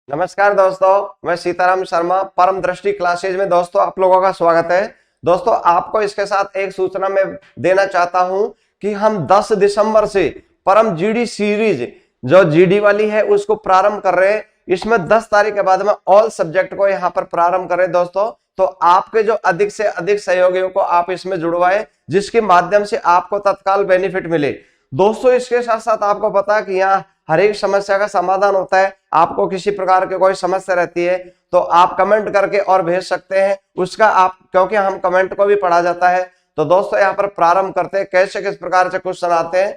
नमस्कार दोस्तों, मैं सीताराम शर्मा परम दृष्टि क्लासेज में दोस्तों आप लोगों का स्वागत है। दोस्तों आपको इसके साथ एक सूचना मैं देना चाहता हूं कि हम 10 दिसंबर से परम जीडी सीरीज जो जीडी वाली है उसको प्रारंभ कर रहे हैं। इसमें 10 तारीख के बाद में ऑल सब्जेक्ट को यहाँ पर प्रारंभ कर रहे हैं दोस्तों। तो आपके जो अधिक से अधिक सहयोगियों को आप इसमें जुड़वाए जिसके माध्यम से आपको तत्काल बेनिफिट मिले। दोस्तों इसके साथ साथ आपको पता है कि यहाँ हर एक समस्या का समाधान होता है। आपको किसी प्रकार की कोई समस्या रहती है तो आप कमेंट करके और भेज सकते हैं उसका आप, क्योंकि हम कमेंट को भी पढ़ा जाता है। तो दोस्तों यहाँ पर प्रारंभ करते हैं कैसे किस प्रकार से क्वेश्चन आते हैं।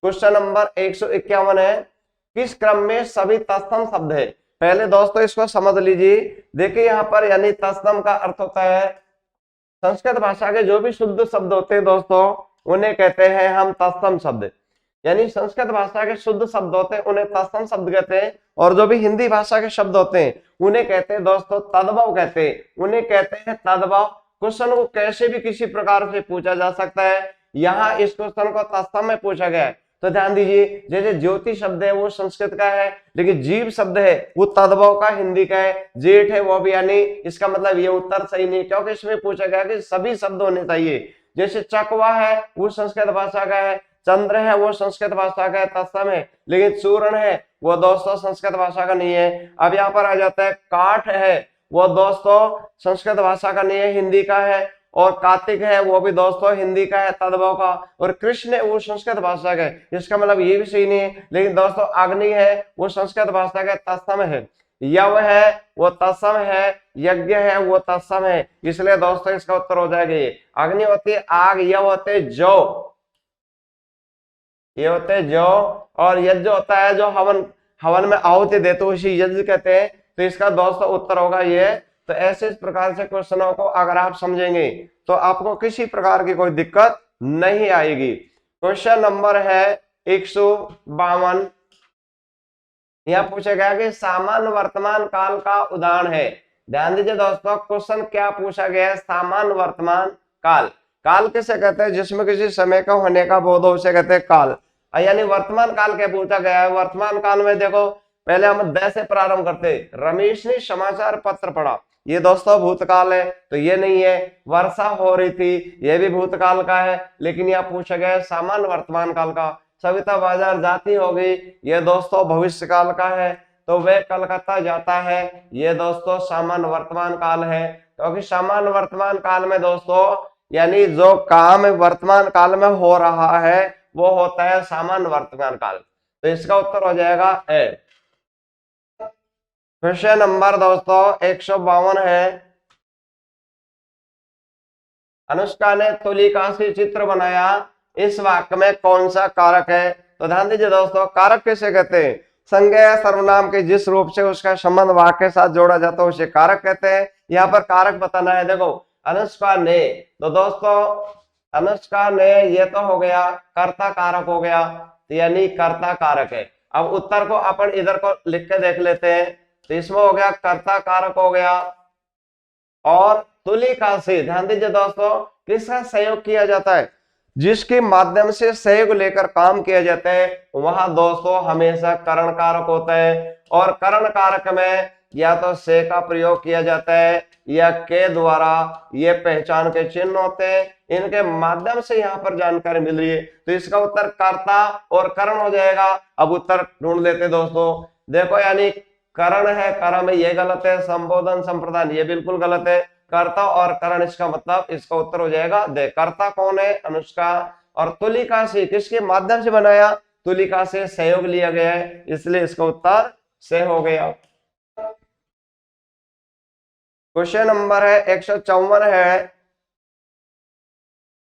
क्वेश्चन नंबर 151 है, किस क्रम में सभी तत्सम शब्द है। पहले दोस्तों इसको समझ लीजिए। देखिए यहाँ पर यानी तत्सम का अर्थ होता है संस्कृत भाषा के जो भी शुद्ध शब्द होते हैं दोस्तों उन्हें कहते हैं हम तत्सम शब्द। यानी संस्कृत भाषा के शुद्ध शब्द होते हैं उन्हें तत्सम शब्द कहते हैं, और जो भी हिंदी भाषा के शब्द होते हैं उन्हें कहते हैं दोस्तों तद्भव कहते हैं, उन्हें कहते हैं तद्भव। क्वेश्चन को कैसे भी किसी प्रकार से पूछा जा सकता है। यहाँ इस क्वेश्चन को तत्सम में पूछा गया है तो ध्यान दीजिए। जैसे ज्योति शब्द है वो संस्कृत का है, लेकिन जीव शब्द है वो तद्भव का हिंदी का है, जेठ है वो भी, यानी इसका मतलब ये उत्तर सही नहीं, क्योंकि इसमें पूछा गया कि सभी शब्द होने चाहिए। जैसे चकवा है वो संस्कृत भाषा का है, चंद्र है वो संस्कृत भाषा का है तत्सम है, लेकिन चूर्ण है वो दोस्तों संस्कृत भाषा का नहीं है। अब यहाँ पर आ जाता है काठ है वो दोस्तों संस्कृत भाषा का नहीं है, हिंदी का है। और कार्तिक है वो भी दोस्तों हिंदी का है तद्भव का। और कृष्ण है वो संस्कृत भाषा का है, इसका मतलब ये भी सही नहीं है। लेकिन दोस्तों अग्नि है वो संस्कृत भाषा का तत्सम है, यव है वो तत्सम है, यज्ञ है वो तत्सम है, इसलिए दोस्तों इसका उत्तर हो जाएगा ये। अग्नि होती है आग, यव होते जौ, ये होते हैं जौ, और यज्ञ होता है जो हवन हवन में आहुति देते उसी यज्ञ कहते हैं। तो इसका दोस्तों उत्तर होगा ये। तो ऐसे इस प्रकार से क्वेश्चनों को अगर आप समझेंगे तो आपको किसी प्रकार की कोई दिक्कत नहीं आएगी। क्वेश्चन नंबर है 152। यहाँ पूछा गया कि सामान्य वर्तमान काल का उदाहरण है। ध्यान दीजिए दोस्तों, क्वेश्चन क्या पूछा गया है, सामान्य वर्तमान काल। काल किसे कहते हैं, जिसमें किसी समय का होने का बोध हो उसे कहते हैं काल। यानी वर्तमान काल क्या पूछा गया है। वर्तमान काल में देखो पहले हम द से प्रारंभ करते, रमेश ने समाचार पत्र पढ़ा, ये दोस्तों भूतकाल है तो ये नहीं है। वर्षा हो रही थी ये भी भूतकाल का है, लेकिन यहाँ पूछा गया है सामान्य वर्तमान काल का। सविता बाजार जाती होगी ये दोस्तों भविष्य काल का है। तो वह कलकत्ता जाता है ये दोस्तों सामान्य वर्तमान काल है, क्योंकि सामान्य वर्तमान काल में दोस्तों यानी जो काम वर्तमान काल में हो रहा है वो होता है सामान्य वर्तमान काल। तो इसका उत्तर हो जाएगा ए। क्वेश्चन नंबर दोस्तों 152 है, अनुष्का ने तुलिका से चित्र बनाया, इस वाक्य में कौन सा कारक है। तो ध्यान दीजिए दोस्तों, कारक किसे कहते हैं, संज्ञा सर्वनाम के जिस रूप से उसका संबंध वाक्य के साथ जोड़ा जाता है उसे कारक कहते हैं। यहाँ पर कारक बताना है। देखो अनुष्का ने, तो दोस्तों अनुष्का ने ये तो हो गया कर्ता कारक हो गया, तो यानी कर्ता कारक है। अब उत्तर को अपन इधर को लिख के देख लेते हैं। तो इसमें हो गया कर्ता कारक हो गया। और तुलिका से ध्यान दीजिए दोस्तों, किसका सहयोग किया जाता है, जिसके माध्यम से सहयोग लेकर काम किया जाता है वहां दोस्तों हमेशा करण कारक होता है। और करण कारक में या तो से का प्रयोग किया जाता है या के द्वारा ये पहचान के चिन्ह होते हैं, इनके माध्यम से यहाँ पर जानकारी मिल रही है। तो इसका उत्तर कर्ता और करण हो जाएगा। अब उत्तर ढूंढ लेते दोस्तों। देखो यानी करण है, करण में ये गलत है, संबोधन संप्रदान ये बिल्कुल गलत है, कर्ता और करण इसका मतलब इसका उत्तर हो जाएगा दे। कर्ता कौन है, अनुष्का। और तुलिका से किसके माध्यम से बनाया, तुलिका से सहयोग लिया गया है, इसलिए इसका उत्तर से हो गया। क्वेश्चन नंबर है 154 है,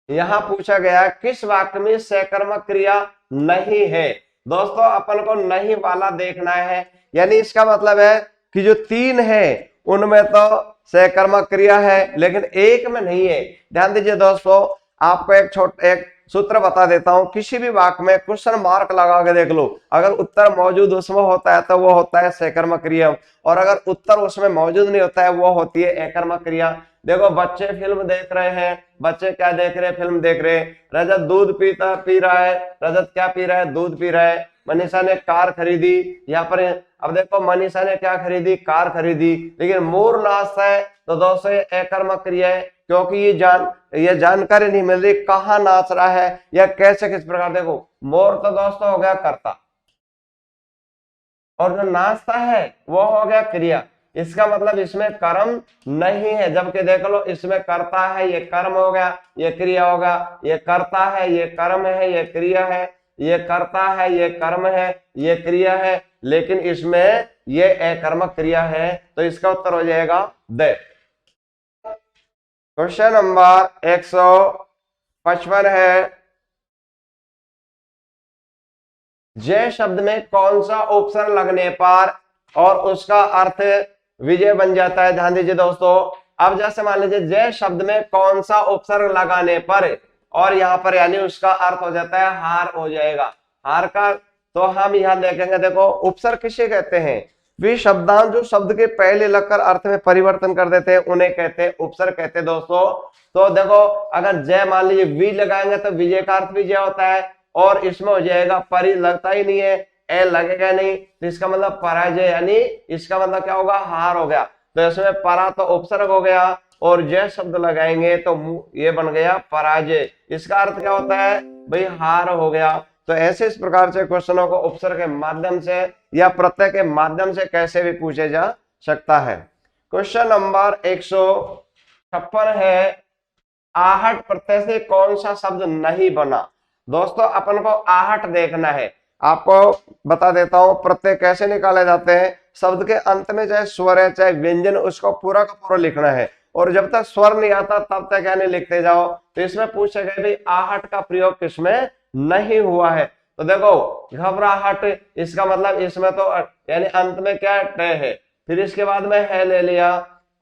यहां पूछा गया किस वाक्य में सकर्मक क्रिया नहीं है। दोस्तों अपन को नहीं वाला देखना है, यानी इसका मतलब है कि जो 3 है उनमें तो सकर्मक क्रिया है लेकिन एक में नहीं है। ध्यान दीजिए दोस्तों, आपको एक सूत्र बता देता हूं, किसी भी वाक्य में क्वेश्चन मार्क लगा के देख लो, अगर उत्तर मौजूद उसमें होता है तो वो होता है सकर्मक क्रिया, और अगर उत्तर उसमें मौजूद नहीं होता है वो होती है एकर्मक क्रिया। देखो बच्चे फिल्म देख रहे हैं, बच्चे क्या देख रहे हैं, फिल्म देख रहे हैं। रजत दूध पी रहा है, रजत क्या पी रहा है, दूध पी रहा है। मनीषा ने कार खरीदी, यहाँ पर अब देखो मनीषा ने क्या खरीदी, कार खरीदी, लेकिन मोर नाचता है तो दोस्तों ये अकर्मक क्रिया है, क्योंकि ये जानकारी नहीं मिल रही कहाँ नाच रहा है या कैसे किस प्रकार। देखो मोर तो दोस्तों हो गया कर्ता और जो नाचता है वो हो गया क्रिया, इसका मतलब इसमें कर्म नहीं है। जबकि देख लो इसमें करता है, ये कर्म हो गया, ये क्रिया होगा, ये करता है, ये कर्म है, ये क्रिया है, ये करता है, ये कर्म है, ये क्रिया है, लेकिन इसमें ये अकर्मक क्रिया है, तो इसका उत्तर हो जाएगा द। क्वेश्चन नंबर 155 है, जय शब्द में कौन सा उपसर्ग लगने पर और उसका अर्थ विजय बन जाता है। ध्यान दीजिए दोस्तों, अब जैसे मान लीजिए जय शब्द में कौन सा उपसर्ग लगाने पर और यहाँ पर यानी उसका अर्थ हो जाता है हार हो जाएगा। हार का तो हम यहाँ देखेंगे, देखो उपसर्ग किसे कहते हैं, वे शब्दांश जो शब्द के पहले लगकर अर्थ में परिवर्तन कर देते हैं उन्हें कहते हैं उपसर्ग कहते हैं दोस्तों। तो देखो अगर जय मान लीजिए वी लगाएंगे तो विजय का अर्थ विजय होता है, और इसमें हो जाएगा परि लगता ही नहीं है, ए लगेगा नहीं, तो इसका मतलब पराजय, यानी इसका मतलब क्या होगा, हार हो गया। तो इसमें परा तो उपसर्ग हो गया और जय शब्द लगाएंगे तो ये बन गया पराजय। इसका अर्थ क्या होता है भाई, हार हो गया। तो ऐसे इस प्रकार से क्वेश्चनों को उपसर्ग के माध्यम से या प्रत्यय के माध्यम से कैसे भी पूछे जा सकता है। क्वेश्चन नंबर 156 है, आहट प्रत्यय से कौन सा शब्द नहीं बना। दोस्तों अपन को आहट देखना है, आपको बता देता हूं प्रत्यय कैसे निकाले जाते हैं। शब्द के अंत में चाहे स्वर है चाहे व्यंजन, उसको पूरा का पूरा लिखना है, और जब तक स्वर नहीं आता तब तक यानी लिखते जाओ। तो इसमें पूछे गए भाई आहट का प्रयोग किसमें नहीं हुआ है, तो देखो घबराहट, इसका मतलब इसमें तो यानी अंत में क्या टय है, फिर इसके बाद में है ले लिया,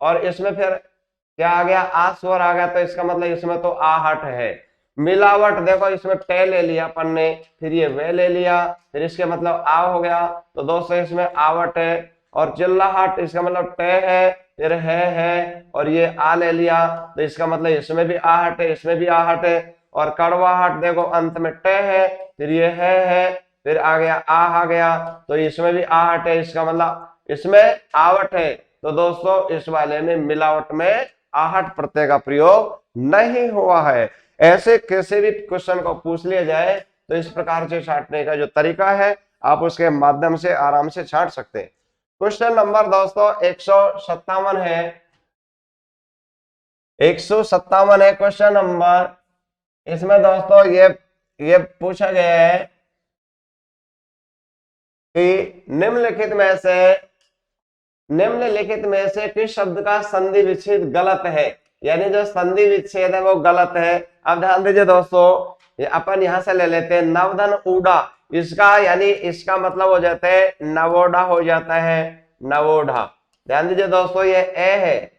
और इसमें फिर क्या आ गया, आ स्वर आ गया, तो इसका मतलब इसमें तो आहट है। मिलावट, देखो इसमें टे ले लिया अपन ने, फिर ये वे ले लिया, फिर इसके मतलब आ हो गया, तो दोस्तों इसमें आवट है। और चिल्लाहट, इसका मतलब टे है, फिर है, और ये आ ले लिया, तो इसका मतलब इसमें भी आहट है, इसमें भी आहट है। और कड़वाहट, देखो अंत में टे है, फिर ये है, फिर आ गया आ गया, तो इसमें भी आहट है, इसका मतलब इसमें आवट है। तो दोस्तों इस वाले में मिलावट में आहट प्रत्यय का प्रयोग नहीं हुआ है। ऐसे किसी भी क्वेश्चन को पूछ लिया जाए तो इस प्रकार से छांटने का जो तरीका है आप उसके माध्यम से आराम से छांट सकते हैं। क्वेश्चन नंबर दोस्तों 157 है, 157 है क्वेश्चन नंबर। इसमें दोस्तों ये पूछा गया है कि निम्नलिखित में से किस शब्द का संधि विच्छेद गलत है, यानी जो संधि विच्छेद है वो गलत है। अब ध्यान दीजिए दोस्तों, अपन यहां से ले लेते हैं नवधन उड़ा, इसका यानी इसका मतलब हो जाता है नवोढ़ा हो जाता है, नवोढ़ा। ध्यान दीजिए दोस्तों, ये ए है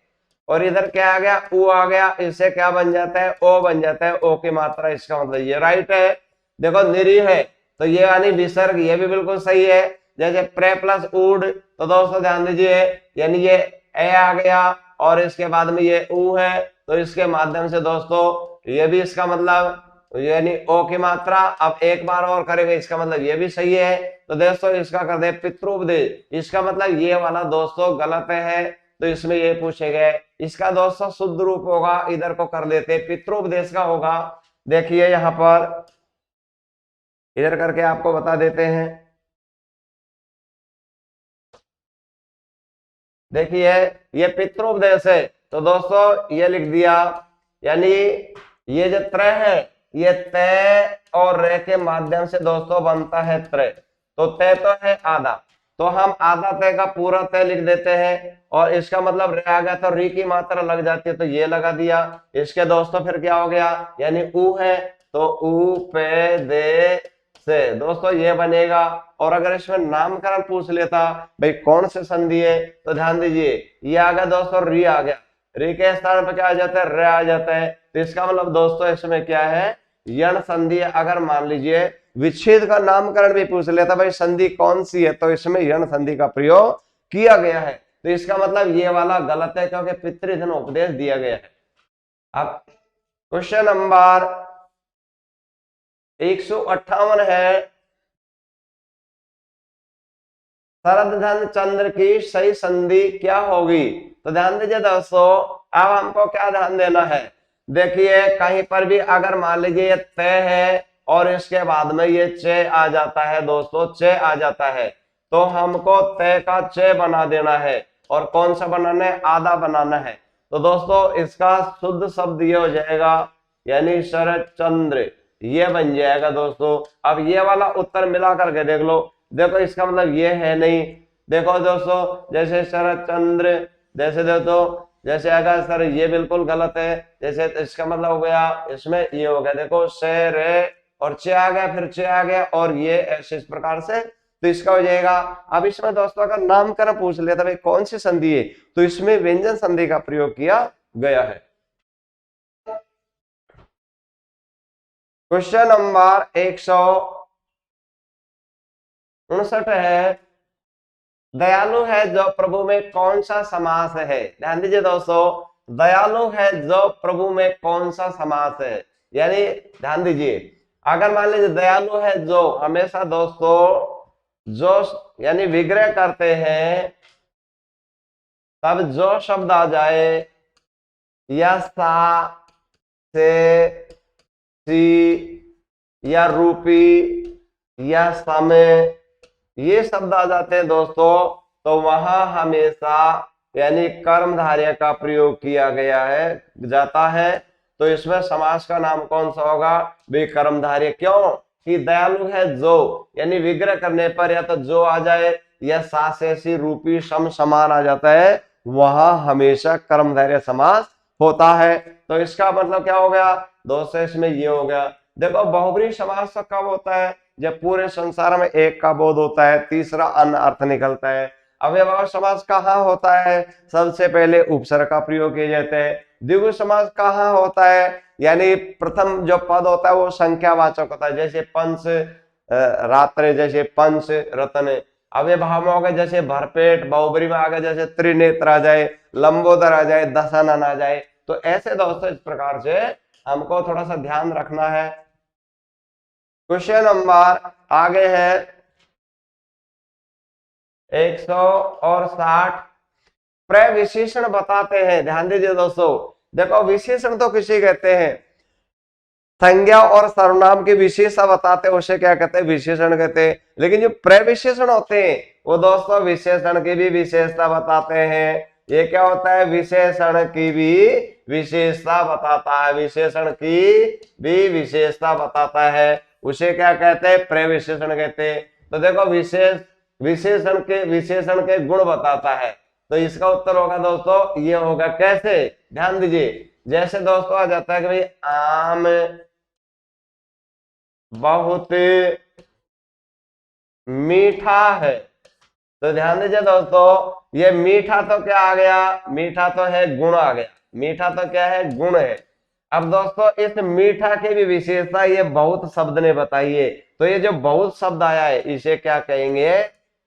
और इधर क्या आ गया, ऊ आ गया, इससे क्या बन जाता है, ओ बन जाता है, ओ की मात्रा, इसका मतलब ये राइट है। देखो निरीह है तो ये यानी विसर्ग, ये भी बिल्कुल सही है। जैसे प्रे प्लस उड, तो दोस्तों ध्यान दीजिए यानी ये ए आ गया और इसके बाद में ये ऊ है, तो इसके माध्यम से दोस्तों ये भी इसका मतलब यानी ओ की मात्रा। अब एक बार और करेंगे, इसका मतलब ये भी सही है। तो दोस्तों इसका कर दे पितृपदेश, इसका मतलब ये वाला दोस्तों गलत है, तो इसमें ये पूछे गए। इसका दोस्तों शुद्ध रूप होगा, इधर को कर लेते पितृपदेश का होगा। देखिए यहां पर इधर करके आपको बता देते हैं, देखिए ये पितृपदेश है, तो दोस्तों ये लिख दिया, यानी ये जो त्रय है ये तय और रे के माध्यम से दोस्तों बनता है त्रय। तो तय तो है आधा, तो हम आधा तय का पूरा तय लिख देते हैं, और इसका मतलब रे आ गया तो री की मात्रा लग जाती है, तो ये लगा दिया। इसके दोस्तों फिर क्या हो गया, यानी ऊ है तो ऊ पे दे से, दोस्तों ये बनेगा। और अगर इसमें नामकरण पूछ लेता भाई कौन से संधि है, तो ध्यान दीजिए ये आ गया दोस्तों री आ गया, री के स्थान पर क्या आ जाता है, रे आ जाता है, तो इसका मतलब दोस्तों इसमें क्या है, यण संधि है। अगर मान लीजिए विच्छेद का नामकरण भी पूछ लेता भाई संधि कौन सी है, तो इसमें यण संधि का प्रयोग किया गया है, तो इसका मतलब ये वाला गलत है क्योंकि पितृधन उपदेश दिया गया है। अब क्वेश्चन नंबर 158 है, शरद धन चंद्र की सही संधि क्या होगी? तो ध्यान दीजिए दोस्तों, अब हमको क्या ध्यान देना है, देखिए कहीं पर भी अगर मान लीजिए ये तय है और इसके बाद में ये चे आ जाता है दोस्तों, चे आ जाता है, तो हमको तय का चे बना देना है। और कौन सा बनाना है? आधा बनाना है। तो दोस्तों इसका शुद्ध शब्द ये हो जाएगा, यानी शरद चंद्र, ये बन जाएगा दोस्तों। अब ये वाला उत्तर मिला करके देख लो, देखो इसका मतलब ये है नहीं। देखो दोस्तों, जैसे शरद चंद्र, जैसे दोस्तों जैसे अगर सर ये बिल्कुल गलत है, जैसे इसका मतलब हो गया, इसमें ये हो गया, देखो से रे और चे आ गया, फिर चे आ गया और ये ऐसे इस प्रकार से, तो इसका हो जाएगा। अब इसमें दोस्तों अगर नामकरण पूछ लेता भाई कौन सी संधि है, तो इसमें व्यंजन संधि का प्रयोग किया गया है। क्वेश्चन नंबर 159 है, दयालु है जो प्रभु में कौन सा समास है? ध्यान दीजिए दोस्तों, दयालु है जो प्रभु में कौन सा समास है, यानी ध्यान दीजिए, अगर मान लीजिए दयालु है जो, हमेशा दोस्तों जो यानी विग्रह करते हैं, तब जो शब्द आ जाए, या सा से सी या रूपी या समय, ये शब्द आ जाते हैं दोस्तों, तो वहां हमेशा यानी कर्मधारय का प्रयोग किया गया है जाता है। तो इसमें समास का नाम कौन सा होगा? भी कर्मधारय। क्यों? कि दयालु है जो, यानी विग्रह करने पर या तो जो आ जाए या सासेसी रूपी सम समान आ जाता है, वहां हमेशा कर्मधारय समास होता है। तो इसका मतलब क्या हो गया दोस्तों? इसमें ये हो गया। देखो बहुब्रीहि समास कब होता है? जब पूरे संसार में एक का बोध होता है, तीसरा अन्य अर्थ निकलता है। अव्ययभाव समास कहाँ होता है? सबसे पहले उपसर्ग का प्रयोग किए जाते हैं। द्विगु समास कहाँ होता है? यानी प्रथम जो पद होता है वो संख्यावाचक होता है, जैसे पंच रात्र, जैसे पंच रत्न। अव्ययभाव में हो गए जैसे भरपेट, बहुब्रीहि में आ गए जैसे त्रिनेत्र आ जाए, लंबोदर आ जाए, दशानन आ जाए। तो ऐसे दोस्तों इस प्रकार से हमको थोड़ा सा ध्यान रखना है। क्वेश्चन नंबर आगे है 160, प्रविशेषण बताते हैं। ध्यान दीजिए दोस्तों, देखो विशेषण तो किसी कहते हैं, संज्ञा और सर्वनाम की विशेषता बताते हैं उसे क्या कहते हैं? विशेषण कहते हैं। लेकिन जो प्रविशेषण होते हैं वो दोस्तों विशेषण की भी विशेषता बताते हैं। ये क्या होता है? विशेषण की भी विशेषता बताता है, विशेषण की भी विशेषता बताता है, उसे क्या कहते हैं? प्रविशेषण कहते हैं। तो देखो विशेषण के गुण बताता है, तो इसका उत्तर होगा दोस्तों ये होगा। कैसे? ध्यान दीजिए, जैसे दोस्तों आ जाता है कि भाई आम बहुत मीठा है। तो ध्यान दीजिए दोस्तों, ये मीठा तो क्या आ गया? मीठा तो है गुण आ गया, मीठा तो क्या है? गुण है। अब दोस्तों इस मीठा की भी विशेषता ये बहुत शब्द ने बताई है। तो ये जो बहुत शब्द आया है इसे क्या कहेंगे?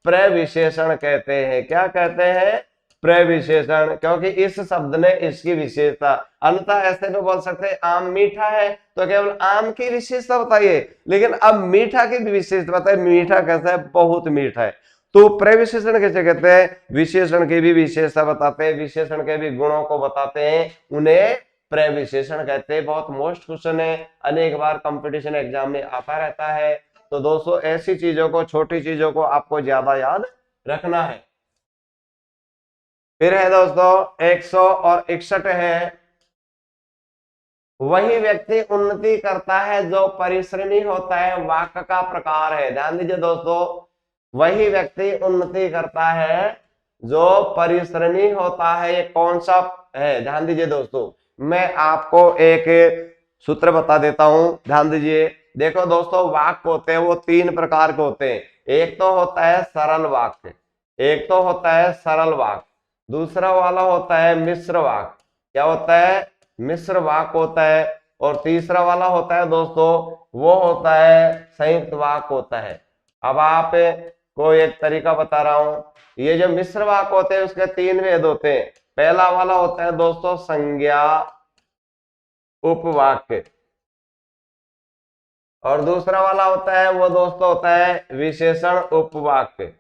प्रविशेषण कहते हैं। क्या कहते हैं? प्रविशेषण, क्योंकि इस शब्द ने इसकी विशेषता, अन्यथा ऐसे भी बोल सकते हैं आम मीठा है तो केवल आम की विशेषता बताइए, लेकिन अब मीठा की भी विशेषता बताइए, मीठा कैसा है? बहुत मीठा है। तो प्रविशेषण कैसे कहते हैं? विशेषण की भी विशेषता बताते हैं, विशेषण के भी गुणों को बताते हैं, उन्हें प्रविशेषण कहते हैं। बहुत मोस्ट क्वेश्चन है, अनेक बार कंपटीशन एग्जाम में आता रहता है। तो दोस्तों ऐसी चीजों को, छोटी चीजों को आपको ज्यादा याद रखना है। फिर है दोस्तों 161 है, वही व्यक्ति उन्नति करता है जो परिश्रमी होता है, वाक्य का प्रकार है। ध्यान दीजिए दोस्तों, वही व्यक्ति उन्नति करता है जो परिश्रमी होता है, ये कौन सा है? ध्यान दीजिए दोस्तों, मैं आपको एक सूत्र बता देता हूं, ध्यान दीजिए। देखो दोस्तों, वाक्य होते हैं वो तीन प्रकार के होते हैं। एक तो होता है सरल वाक्य, एक तो होता है सरल वाक्य, दूसरा वाला होता है मिश्र वाक्य। क्या होता है? मिश्र वाक्य होता है। और तीसरा वाला होता है दोस्तों, वो होता है संयुक्त वाक्य होता है। अब आप को एक तरीका बता रहा हूं, ये जो मिश्र वाक्य होते हैं उसके तीन भेद होते हैं। पहला वाला होता है दोस्तों संज्ञा उपवाक्य, और दूसरा वाला होता है वो दोस्तों होता है विशेषण उपवाक्य।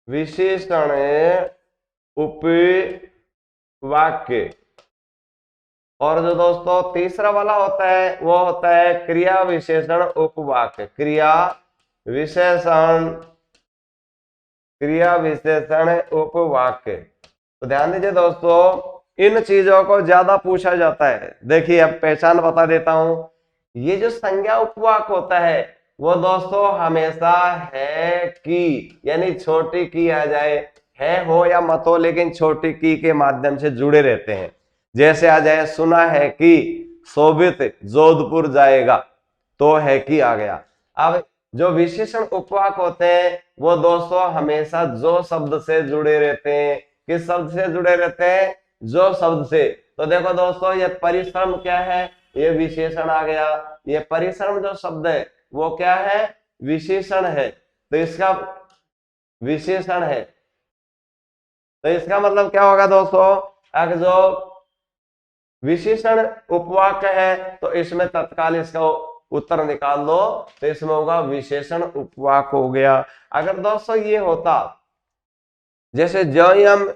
विशेषण उपवाक्य। और जो दोस्तों तीसरा वाला होता है वो होता है क्रिया विशेषण उपवाक्य। क्रिया विशेषण उपवाक्य। तो ध्यान दीजिए दोस्तों, इन चीजों को ज्यादा पूछा जाता है। देखिए अब पहचान बता देता हूं। ये जो संज्ञा उपवाक होता है वो दोस्तों हमेशा है कि, यानी छोटी की आ जाए, है हो या मत हो, लेकिन छोटी की के माध्यम से जुड़े रहते हैं। जैसे आ जाए सुना है कि शोभित जोधपुर जाएगा, तो है कि आ गया। अब जो विशेषण उपवाक होते हैं वो दोस्तों हमेशा जो शब्द से जुड़े रहते हैं। किस शब्द से जुड़े रहते हैं? जो शब्द से। तो देखो दोस्तों, ये परिश्रम क्या है? ये विशेषण आ गया। ये परिश्रम जो शब्द है वो क्या है? विशेषण है। तो इसका विशेषण है, तो इसका मतलब क्या होगा दोस्तों? अगर जो विशेषण उपवाक्य है तो इसमें तत्काल इसका उत्तर निकाल दो, तो इसमें होगा विशेषण उपवाक हो गया। अगर दोस्तों ये होता जैसे जो ही हम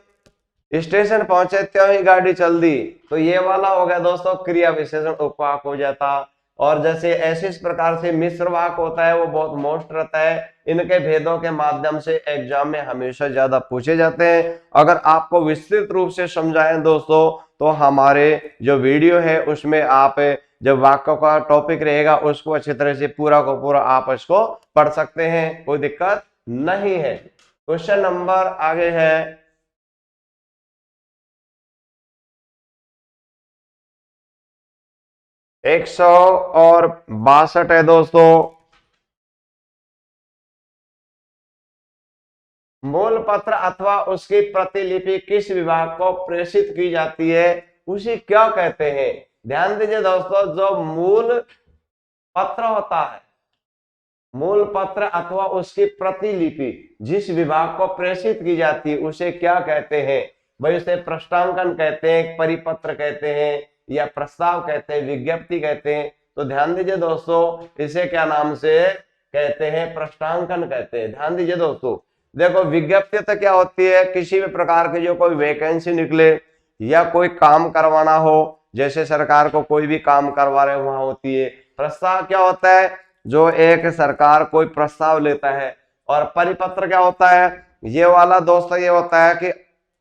स्टेशन पहुंचे त्यों ही गाड़ी चल दी, तो ये वाला हो गया दोस्तों क्रिया विशेषण उपवाक हो जाता। और जैसे ऐसे इस प्रकार से मिश्र वाक होता है वो बहुत मोस्ट रहता है। इनके भेदों के माध्यम से एग्जाम में हमेशा ज्यादा पूछे जाते हैं। अगर आपको विस्तृत रूप से समझाएं दोस्तों तो हमारे जो वीडियो है उसमें आप जब वाक्यों का टॉपिक रहेगा उसको अच्छी तरह से पूरा को पूरा आप इसको पढ़ सकते हैं, कोई दिक्कत नहीं है। क्वेश्चन नंबर आगे है 162 है दोस्तों। मूल पत्र अथवा उसकी प्रतिलिपि किस विभाग को प्रेषित की जाती है उसे क्या कहते हैं? ध्यान दीजिए दोस्तों, जो मूल पत्र होता है, मूल पत्र अथवा उसकी प्रतिलिपि जिस विभाग को प्रेषित की जाती है उसे क्या कहते हैं? भाई उसे प्रश्नांकन कहते हैं, परिपत्र कहते हैं, या प्रस्ताव कहते हैं, विज्ञप्ति कहते हैं। तो ध्यान दीजिए दोस्तों, इसे क्या नाम से कहते हैं? प्रश्नांकन कहते हैं। ध्यान दीजिए दोस्तों, देखो विज्ञप्ति तो क्या होती है? किसी भी प्रकार की जो कोई वैकेंसी निकले या कोई काम करवाना हो, जैसे सरकार को कोई भी काम करवा रहे वहां होती है। प्रस्ताव क्या होता है? जो एक सरकार कोई प्रस्ताव लेता है। और परिपत्र क्या होता है? ये वाला दोस्तों ये होता है कि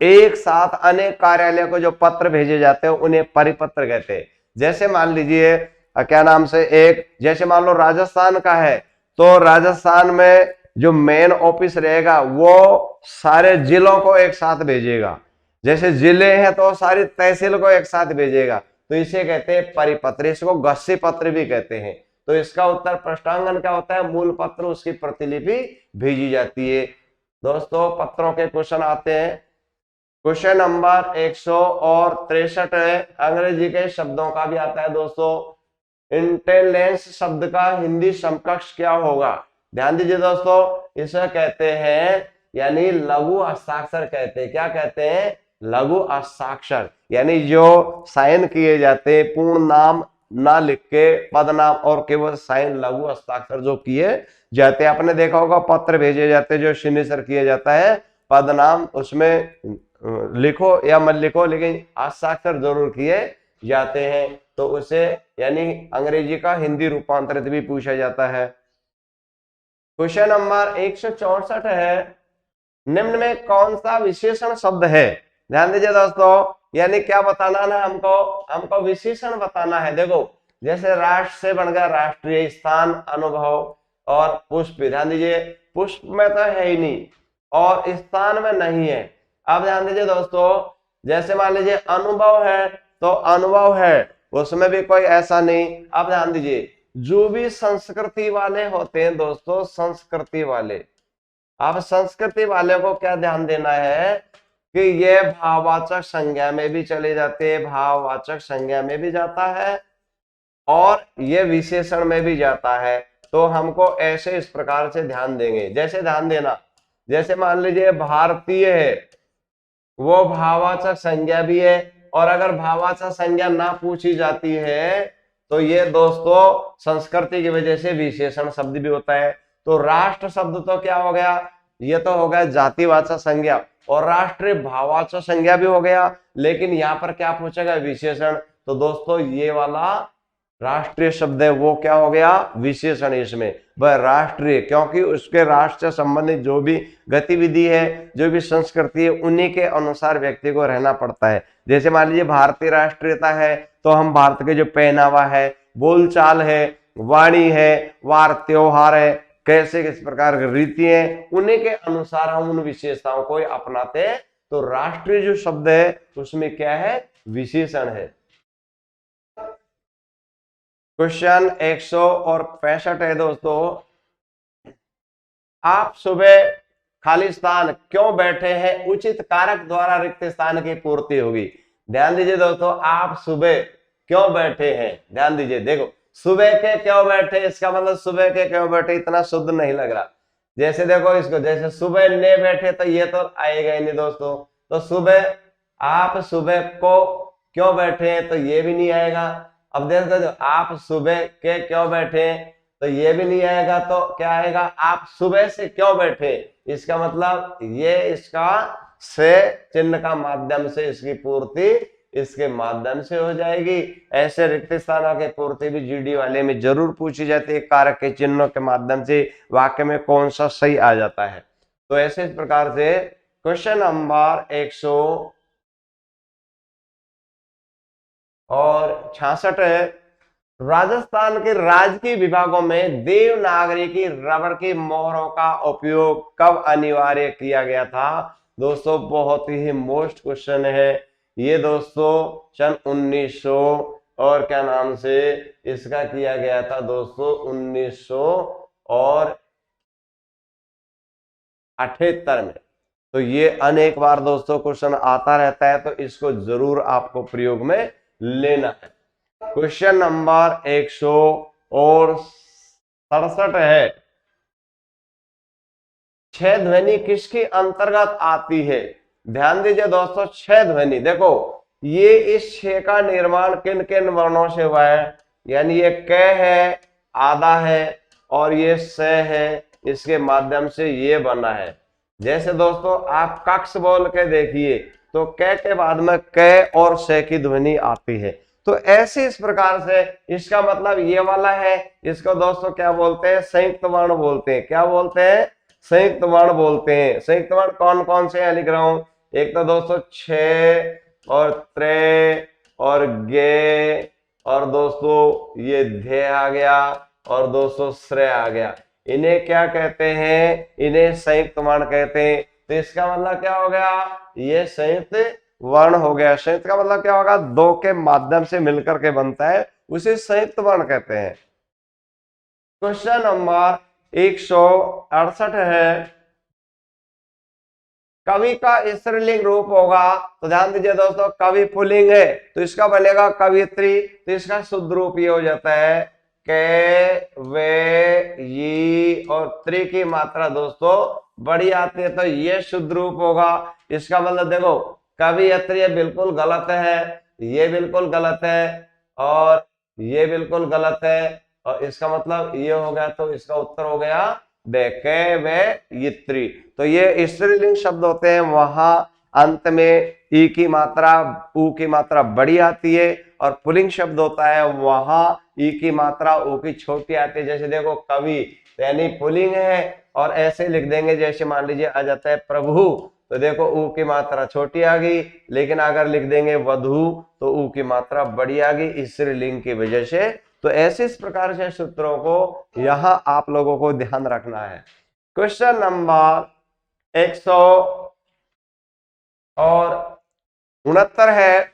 एक साथ अनेक कार्यालय को जो पत्र भेजे जाते हैं उन्हें परिपत्र कहते हैं। जैसे मान लीजिए क्या नाम से एक, जैसे मान लो राजस्थान का है, तो राजस्थान में जो मेन ऑफिस रहेगा वो सारे जिलों को एक साथ भेजेगा। जैसे जिले हैं तो सारी तहसील को एक साथ भेजेगा, तो इसे कहते हैं परिपत्र। इसको गस्सी पत्र भी कहते हैं। तो इसका उत्तर प्रश्नांकन क्या होता है? मूल पत्र उसकी प्रतिलिपि भेजी जाती है। दोस्तों पत्रों के क्वेश्चन आते हैं। क्वेश्चन नंबर 163 है, अंग्रेजी के शब्दों का भी आता है दोस्तों। इंटेलिजेंस शब्द का हिंदी समकक्ष क्या होगा? ध्यान दीजिए दोस्तों, इसे कहते हैं यानी लघु हस्ताक्षर कहते हैं। क्या कहते हैं? लघु हस्ताक्षर, यानी जो साइन किए जाते हैं पूर्ण नाम ना लिख के पद नाम और केवल साइन लघु हस्ताक्षर जो किए जाते हैं। आपने देखा होगा पत्र भेजे जाते हैं जो सिग्नेचर किया जाता है, पद नाम उसमें लिखो या मत लिखो लेकिन हस्ताक्षर जरूर किए जाते हैं, तो उसे यानी अंग्रेजी का हिंदी रूपांतरित भी पूछा जाता है। क्वेश्चन नंबर 164 है, निम्न में कौन सा विशेषण शब्द है? ध्यान दीजिए दोस्तों, यानी क्या बताना है हमको विशेषण बताना है। देखो जैसे राष्ट्र से बन गया राष्ट्रीय, स्थान, अनुभव और पुष्प। ध्यान दीजिए पुष्प में तो है ही नहीं और स्थान में नहीं है। अब ध्यान दीजिए दोस्तों, जैसे मान लीजिए अनुभव है तो अनुभव है, उसमें भी कोई ऐसा नहीं। अब ध्यान दीजिए जो भी संस्कृति वाले होते हैं दोस्तों, संस्कृति वाले, अब संस्कृति वाले को क्या ध्यान देना है कि ये भाववाचक संज्ञा में भी चले जाते हैं, भाववाचक संज्ञा में भी जाता है और ये विशेषण में भी जाता है। तो हमको ऐसे इस प्रकार से ध्यान देंगे। जैसे ध्यान देना, जैसे मान लीजिए भारतीय है, वो भाववाचक संज्ञा भी है, और अगर भाववाचक संज्ञा ना पूछी जाती है तो ये दोस्तों संस्कृति की वजह से विशेषण शब्द भी होता है। तो राष्ट्र शब्द तो क्या हो गया? ये तो हो गया जातिवाचक संज्ञा, और राष्ट्रीय भाववाचक संज्ञा भी हो गया, लेकिन यहाँ पर क्या पूछेगा, विशेषण। तो दोस्तों ये वाला राष्ट्रीय शब्द है वो क्या हो गया, विशेषण। इसमें वह राष्ट्रीय, क्योंकि उसके राष्ट्र से संबंधित जो भी गतिविधि है, जो भी संस्कृति है, उन्हीं के अनुसार व्यक्ति को रहना पड़ता है। जैसे मान लीजिए भारतीय राष्ट्रीयता है, तो हम भारत के जो पहनावा है, बोलचाल है, वाणी है, वार त्योहार है, कैसे किस प्रकार की रीति है, उन्हीं के अनुसार हम उन विशेषताओं को अपनाते हैं। तो राष्ट्रीय जो शब्द है उसमें क्या है, विशेषण है। क्वेश्चन 165 है दोस्तों, आप सुबह खाली स्थान क्यों बैठे हैं, उचित कारक द्वारा रिक्त स्थान की पूर्ति होगी। ध्यान दीजिए दोस्तों, आप सुबह क्यों बैठे हैं, ध्यान दीजिए, देखो सुबह के क्यों बैठे, इसका मतलब सुबह के क्यों बैठे इतना शुद्ध नहीं लग रहा। जैसे देखो इसको, जैसे सुबह ने बैठे तो ये तो आएगा ही नहीं दोस्तों, तो सुबह, आप सुबह को क्यों बैठे हैं तो ये भी नहीं आएगा। अब देखो जो आप सुबह के क्यों बैठे तो ये भी नहीं आएगा, तो क्या आएगा, आप सुबह से क्यों बैठे, इसका मतलब ये इसका से चिन्ह का माध्यम से इसकी पूर्ति इसके माध्यम से हो जाएगी। ऐसे रिक्त स्थानों की पूर्ति भी जीडी वाले में जरूर पूछी जाती है, कारक के चिन्हों के माध्यम से वाक्य में कौन सा सही आ जाता है। तो ऐसे इस प्रकार से क्वेश्चन नंबर 166 है, राजस्थान के राजकीय विभागों में देवनागरी की रबर की मोहरों का उपयोग कब अनिवार्य किया गया था। दोस्तों बहुत ही मोस्ट क्वेश्चन है ये दोस्तों, सन 1900 और क्या नाम से इसका किया गया था दोस्तों, 1978 में। तो ये अनेक बार दोस्तों क्वेश्चन आता रहता है, तो इसको जरूर आपको प्रयोग में लेना है। क्वेश्चन नंबर 167 है, छह ध्वनि किसके अंतर्गत आती है। ध्यान दीजिए दोस्तों, छह ध्वनि, देखो ये इस छह का निर्माण किन किन वर्णों से हुआ है, यानी ये क है, आधा है और ये स है, इसके माध्यम से ये बना है। जैसे दोस्तों आप कक्ष बोल के देखिए तो क के बाद में क और स की ध्वनि आती है। तो ऐसे इस प्रकार से इसका मतलब ये वाला है, इसको दोस्तों क्या बोलते हैं, संयुक्त वर्ण बोलते हैं। क्या बोलते हैं, संयुक्त वर्ण बोलते हैं। संयुक्त वर्ण कौन कौन से हैं लिख रहा हूं, एक तो दोस्तों छे और त्रे और गे और दोस्तों ये ध्ये आ गया और दोस्तों श्रेय आ गया। इन्हें क्या कहते हैं, इन्हें संयुक्त वर्ण कहते हैं। तो इसका मतलब क्या हो गया, ये संयुक्त वर्ण हो गया। संयुक्त का मतलब क्या होगा, दो के माध्यम से मिलकर के बनता है, उसे संयुक्त वर्ण कहते हैं। क्वेश्चन नंबर 168 है, कवि का स्त्रीलिंग रूप होगा। तो ध्यान दीजिए दोस्तों, कवि पुल्लिंग है तो इसका बनेगा कवियत्री, तो इसका शुद्ध रूप ये हो जाता है के वे यी, और त्रि की मात्रा दोस्तों बड़ी आती है, तो ये शुद्ध रूप होगा। इसका मतलब देखो कवियत्री ये बिल्कुल गलत है, ये बिल्कुल गलत है और ये बिल्कुल गलत है, और इसका मतलब ये हो गया, तो इसका उत्तर हो गया देखे वे यित्री। तो ये स्त्रीलिंग शब्द होते हैं, वहां अंत में ई की मात्रा ऊ की मात्रा बड़ी आती है, और पुल्लिंग शब्द होता है वहां ई की मात्रा ऊ की छोटी आती है। जैसे देखो कवि यानी पुल्लिंग है, और ऐसे लिख देंगे जैसे मान लीजिए आ जाता है प्रभु, तो देखो ऊ की मात्रा छोटी आ गई, लेकिन अगर लिख देंगे वधु तो ऊ की मात्रा बड़ी आ गई स्त्रीलिंग की वजह से। तो ऐसे इस प्रकार से सूत्रों को यहां आप लोगों को ध्यान रखना है। क्वेश्चन नंबर 169 है,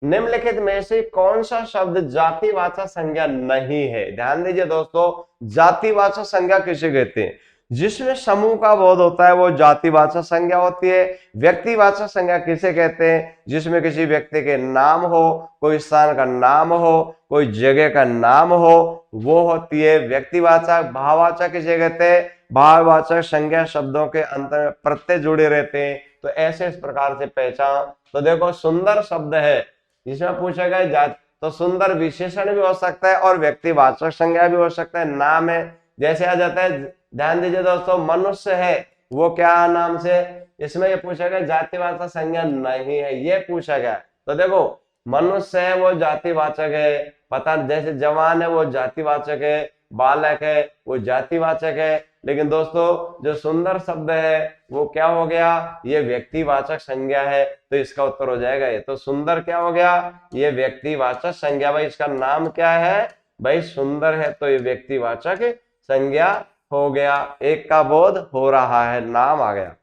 निम्नलिखित में से कौन सा शब्द जातिवाचक संज्ञा नहीं है। ध्यान दीजिए दोस्तों, जातिवाचक संज्ञा किसे कहते हैं, जिसमें समूह का बोध होता है वो जातिवाचक संज्ञा होती है। व्यक्तिवाचक संज्ञा किसे कहते हैं, जिसमें किसी व्यक्ति के नाम हो, कोई स्थान का नाम हो, कोई जगह का नाम हो, वो होती है व्यक्तिवाचक। भाववाचक किसे कहते हैं, भाववाचक संज्ञा शब्दों के अंत में प्रत्यय जुड़े रहते हैं। तो ऐसे इस प्रकार से पहचान। तो देखो सुंदर शब्द है, जिसमें पूछा गया तो सुंदर विशेषण भी हो सकता है और व्यक्तिवाचक संज्ञा भी हो सकता है, नाम है। जैसे आ जाता है, ध्यान दीजिए दोस्तों, मनुष्य है वो क्या नाम से, इसमें ये पूछा गया जातिवाचक संज्ञा नहीं है, ये पूछा गया। तो देखो मनुष्य है वो जातिवाचक है, पता जैसे जवान है वो जातिवाचक है, बालक है वो जातिवाचक है, लेकिन दोस्तों जो सुंदर शब्द है वो क्या हो गया, ये व्यक्तिवाचक संज्ञा है। तो इसका उत्तर हो जाएगा ये, तो सुंदर क्या हो गया, ये व्यक्तिवाचक संज्ञा। भाई इसका नाम क्या है, भाई सुंदर है, तो ये व्यक्तिवाचक संज्ञा हो गया। एक का बोध हो रहा है, नाम आ गया।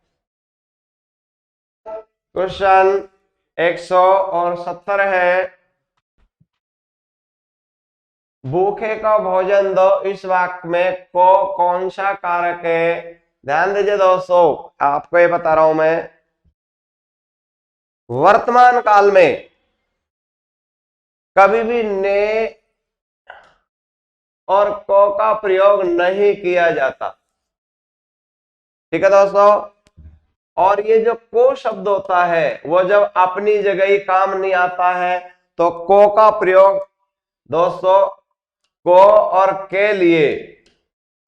क्वेश्चन 170 है, भूखे को भोजन दो, इस वाक्य में को कौन सा कारक है। ध्यान दीजिए दोस्तों, आपको ये बता रहा हूं मैं, वर्तमान काल में कभी भी ने और को का प्रयोग नहीं किया जाता, ठीक है दोस्तों। और ये जो को शब्द होता है वो जब अपनी जगह ही काम नहीं आता है, तो को का प्रयोग दोस्तों को और के लिए,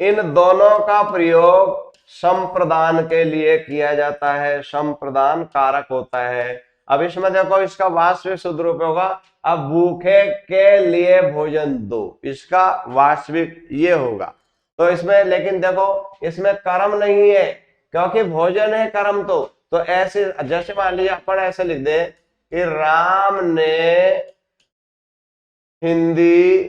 इन दोनों का प्रयोग संप्रदान के लिए किया जाता है, संप्रदान कारक होता है। अब इसमें देखो इसका वास्तविक शुद्ध रूप होगा, अब भूखे के लिए भोजन दो, इसका वास्तविक ये होगा। तो इसमें लेकिन देखो इसमें कर्म नहीं है, क्योंकि भोजन है कर्म। तो ऐसे जैसे मान लीजिए अपन ऐसे लिख दे कि राम ने हिंदी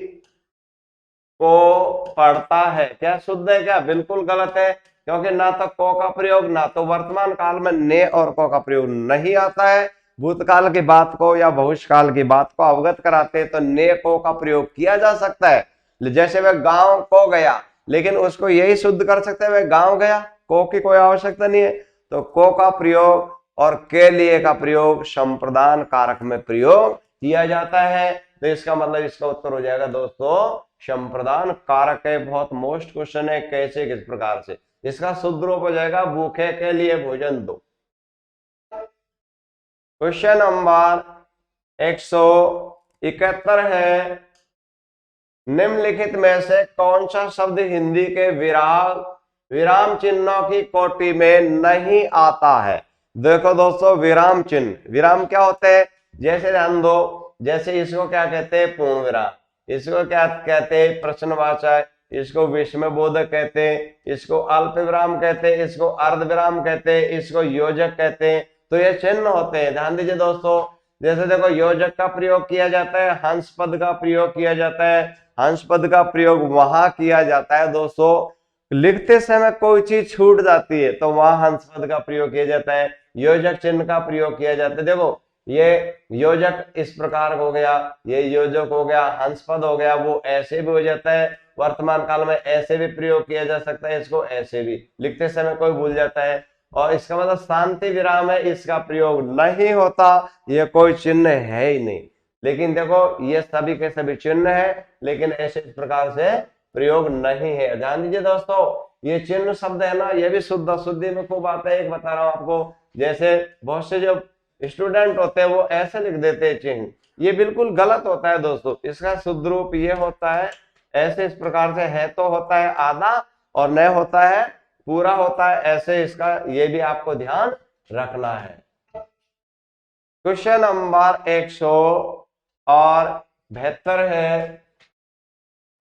को पढ़ता है, क्या शुद्ध है क्या, बिल्कुल गलत है, क्योंकि ना तो को का प्रयोग, ना तो वर्तमान काल में ने और को का प्रयोग नहीं आता है। भूतकाल की बात को या भविष्यकाल की बात को अवगत कराते तो ने को का प्रयोग किया जा सकता है। जैसे वह गांव को गया, लेकिन उसको यही शुद्ध कर सकते हैं वह गांव गया, को की कोई आवश्यकता नहीं है। तो को का प्रयोग और के लिए का प्रयोग संप्रदान कारक में प्रयोग किया जाता है। तो इसका मतलब इसका उत्तर हो जाएगा दोस्तों संप्रदान कारक है। बहुत मोस्ट क्वेश्चन है, कैसे किस प्रकार से, इसका शुद्ध रूप हो जाएगा भूखे के लिए भोजन दो। क्वेश्चन नंबर 171 है, निम्नलिखित में से कौन सा शब्द हिंदी के विराम चिन्हों की कोटि में नहीं आता है। देखो दोस्तों विराम चिन्ह, विराम क्या होते हैं, जैसे ध्यान दो, जैसे इसको क्या कहते हैं पूर्ण विराम, इसको क्या कहते हैं प्रश्नवाचक, इसको विस्मय बोधक कहते हैं, इसको अल्प विराम कहते हैं, इसको अर्ध विराम कहते हैं, इसको योजक कहते हैं। तो ये चिन्ह होते हैं, ध्यान दीजिए दोस्तों। जैसे देखो योजक का प्रयोग किया जाता है, हंस पद का प्रयोग किया जाता है, हंस पद का प्रयोग वहां किया जाता है दोस्तों लिखते समय कोई चीज छूट जाती है तो वहां हंस पद का प्रयोग किया जाता है, योजक चिन्ह का प्रयोग किया जाता है। देखो ये योजक इस प्रकार हो गया, ये योजक हो गया, हंस पद हो गया, वो ऐसे भी हो जाता है, वर्तमान काल में ऐसे भी प्रयोग किया जा सकता है, इसको ऐसे भी लिखते समय कोई भूल जाता है। और इसका मतलब शांति विराम है, इसका प्रयोग नहीं होता, ये कोई चिन्ह है ही नहीं। लेकिन देखो ये सभी के सभी चिन्ह है, लेकिन ऐसे इस प्रकार से प्रयोग नहीं है। ध्यान दीजिए दोस्तों, ये चिन्ह शब्द है ना, ये भी शुद्ध अशुद्धि में खूब आता है। एक बता रहा हूं आपको, जैसे बहुत से जो स्टूडेंट होते हैं वो ऐसे लिख देते हैं चिन्ह, ये बिल्कुल गलत होता है दोस्तों। इसका शुद्ध रूप ये होता है, ऐसे इस प्रकार से है तो होता है आधा और न होता है पूरा होता है, ऐसे इसका ये भी आपको ध्यान रखना है। क्वेश्चन नंबर 172 है,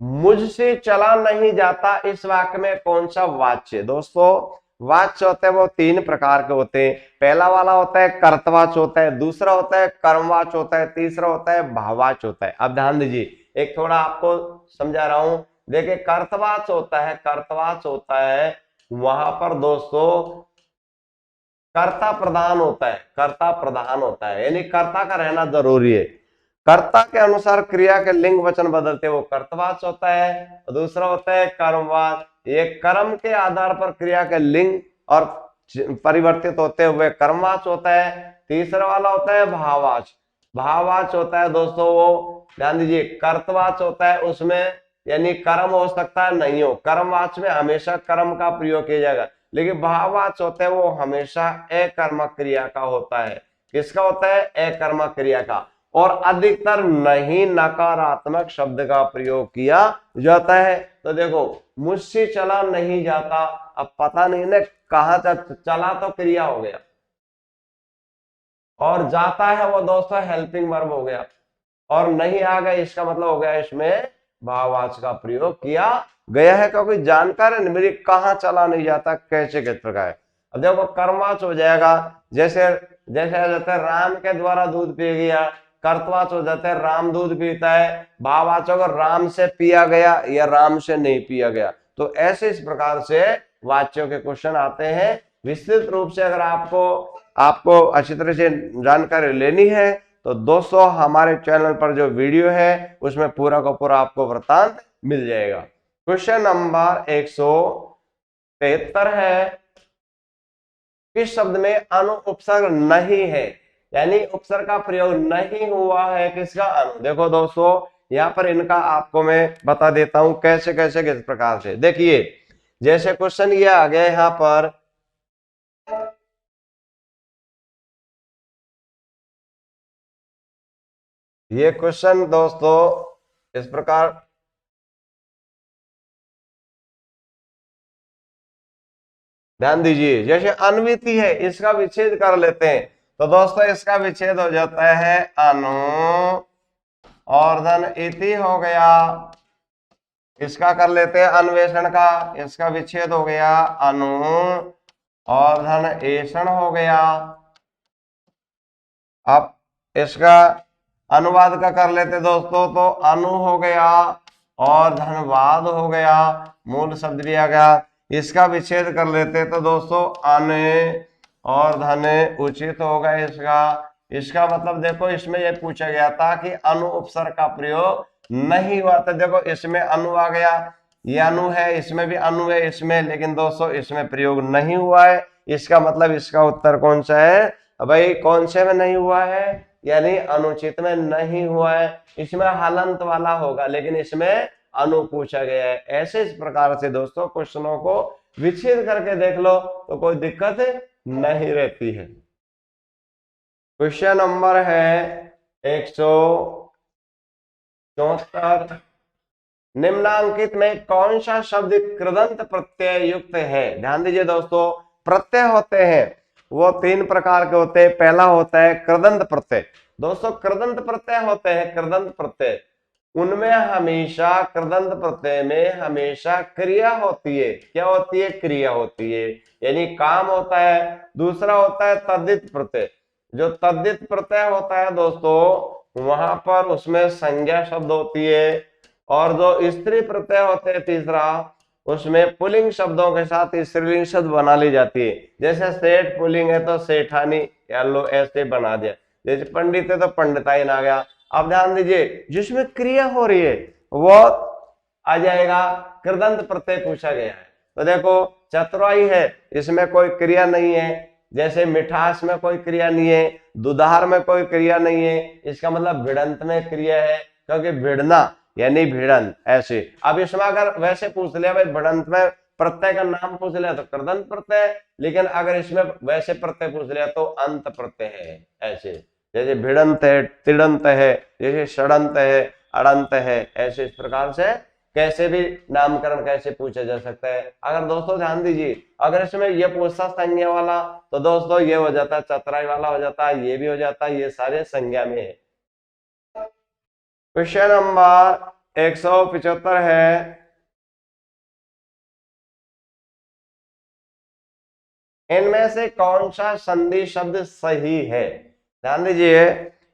मुझसे चला नहीं जाता, इस वाक्य में कौन सा वाच्य। दोस्तों वाच्य होते हैं वो तीन प्रकार के होते हैं। पहला वाला होता है कर्तवाच्य होता है, दूसरा होता है कर्मवाच्य होता है, तीसरा होता है भाववाच्य होता है। अब ध्यान दीजिए, एक थोड़ा आपको समझा रहा हूं। देखिए कर्तवाच्य होता है, कर्तवाच्य होता है वहां पर दोस्तों कर्ता प्रधान होता है, कर्ता प्रधान होता है, यानी कर्ता का रहना जरूरी है। कर्ता के अनुसार क्रिया के लिंग वचन बदलते वो कर्तवाच्य होता है। दूसरा होता है कर्मवाच्य, ये कर्म के आधार पर क्रिया के लिंग और परिवर्तित होते हुए कर्मवाच्य होता है। तीसरा वाला होता है भाववाच्य, भाववाच्य होता है दोस्तों वो ध्यान दीजिए कर्तवाच्य होता है, उसमें यानी कर्म हो सकता है नहीं हो, कर्मवाच्य में हमेशा कर्म का प्रयोग किया जाएगा, लेकिन भाववाच्य होता है वो हमेशा अकर्मक क्रिया का होता है। किसका होता है, अकर्मक क्रिया का। और अधिकतर नहीं नकारात्मक शब्द का प्रयोग किया जाता है। तो देखो मुझसे चला नहीं जाता, अब पता नहीं ना कहाँ चला तो क्रिया हो गया, और जाता है वो दोस्तों हेल्पिंग वर्ब हो गया, और नहीं आ गया इसका मतलब हो गया इसमें भाववाचक का प्रयोग किया गया है, क्योंकि जानकारी नहीं मेरी कहाँ चला नहीं जाता, कैसे किस प्रकार। अब देखो कर्मवाचक हो जाएगा, जैसे जैसे आ जाता है राम के द्वारा दूध पी गया, कर्तवाचक हो जाता है राम दूध पीता है, भाववाचक राम से पिया गया या राम से नहीं पिया गया। तो ऐसे इस प्रकार से वाच्यों के क्वेश्चन आते हैं। विस्तृत रूप से अगर आपको अच्छी तरह से जानकारी लेनी है तो दोस्तों हमारे चैनल पर जो वीडियो है उसमें पूरा का पूरा आपको वृत्तांत मिल जाएगा। क्वेश्चन नंबर 173 है, किस शब्द में अनु उपसर्ग नहीं है, यानी उपसर्ग का प्रयोग नहीं हुआ है, किसका अनु। देखो दोस्तों यहाँ पर इनका आपको मैं बता देता हूं कैसे कैसे किस प्रकार से। देखिए जैसे क्वेश्चन ये आ गया यहाँ पर, ये क्वेश्चन दोस्तों इस प्रकार, ध्यान दीजिए, जैसे अन्विति है इसका विच्छेद कर लेते हैं तो दोस्तों इसका विच्छेद हो जाता है अनु, और धन इति हो गया, इसका कर लेते हैं अन्वेषण का, इसका विच्छेद हो गया अनु, और धन ऐषण हो गया। अब इसका अनुवाद का कर लेते दोस्तों, तो अनु हो गया और धनवाद हो गया, मूल शब्द भी आ गया। इसका विच्छेद कर लेते तो दोस्तों अने और धने उचित होगा इसका मतलब देखो इसमें यह पूछा गया था कि अनु उपसर्ग का प्रयोग नहीं हुआ था। देखो इसमें अनु आ गया, ये अनु है, इसमें भी अनु है इसमें, लेकिन दोस्तों इसमें प्रयोग नहीं हुआ है। इसका मतलब इसका उत्तर कौन सा है भाई, कौन से में नहीं हुआ है, यानी अनुचित में नहीं हुआ है। इसमें हलंत वाला होगा लेकिन इसमें अनु पूछा गया है। ऐसे इस प्रकार से दोस्तों क्वेश्चनों को विच्छेद करके देख लो तो कोई दिक्कत नहीं रहती है। क्वेश्चन नंबर है 174, निम्नांकित में कौन सा शब्द कृदंत प्रत्यय युक्त है। ध्यान दीजिए दोस्तों, प्रत्यय होते हैं वो 3 प्रकार के होते हैं। पहला होता है कृदंत प्रत्यय। दोस्तों कृदंत प्रत्यय होते हैं, कृदंत प्रत्यय उनमें हमेशा, कृदंत प्रत्यय में हमेशा क्रिया होती है। क्या होती है, क्रिया होती है, यानी काम होता है। दूसरा होता है तद्धित प्रत्यय। जो तद्धित प्रत्यय होता है दोस्तों वहां पर उसमें संज्ञा शब्द होती है, और जो स्त्री प्रत्यय होते हैं तीसरा, उसमें पुल्लिंग शब्दों के साथ स्त्रीलिंग शब्द बना ली जाती है। जैसे सेठ पुल्लिंग है तो सेठानी, या लो ऐसे बना दिया। जैसे पंडित है तो पंडिताइन आ गया। अब ध्यान दीजिए जिसमें क्रिया हो रही है वो आ जाएगा कृदंत प्रत्यय पूछा गया है। तो देखो चतुराई है, इसमें कोई क्रिया नहीं है। जैसे मिठास में कोई क्रिया नहीं है, दुधार में कोई क्रिया नहीं है, इसका मतलब भिड़ंत में क्रिया है, क्योंकि भिड़ना यानी भिड़ंत ऐसे। अब इसमें अगर वैसे पूछ लिया भाई भिड़ंत में प्रत्यय का नाम पूछ लिया तो कृदंत प्रत्यय, लेकिन अगर इसमें वैसे प्रत्यय पूछ लिया तो अंत प्रत्यय है ऐसे। जैसे भिड़ंत है, तिड़ंत है, जैसे षडंत है, अड़ंत है, ऐसे इस प्रकार से कैसे भी नामकरण कैसे पूछा जा सकता है। अगर दोस्तों ध्यान दीजिए अगर इसमें ये पूछता संज्ञा वाला तो दोस्तों ये हो जाता है, चतुराई वाला हो जाता है, ये भी हो जाता है, ये सारे संज्ञा में है। क्वेश्चन नंबर 175 है, इनमें से कौन सा संधि शब्द सही है। ध्यान दीजिए,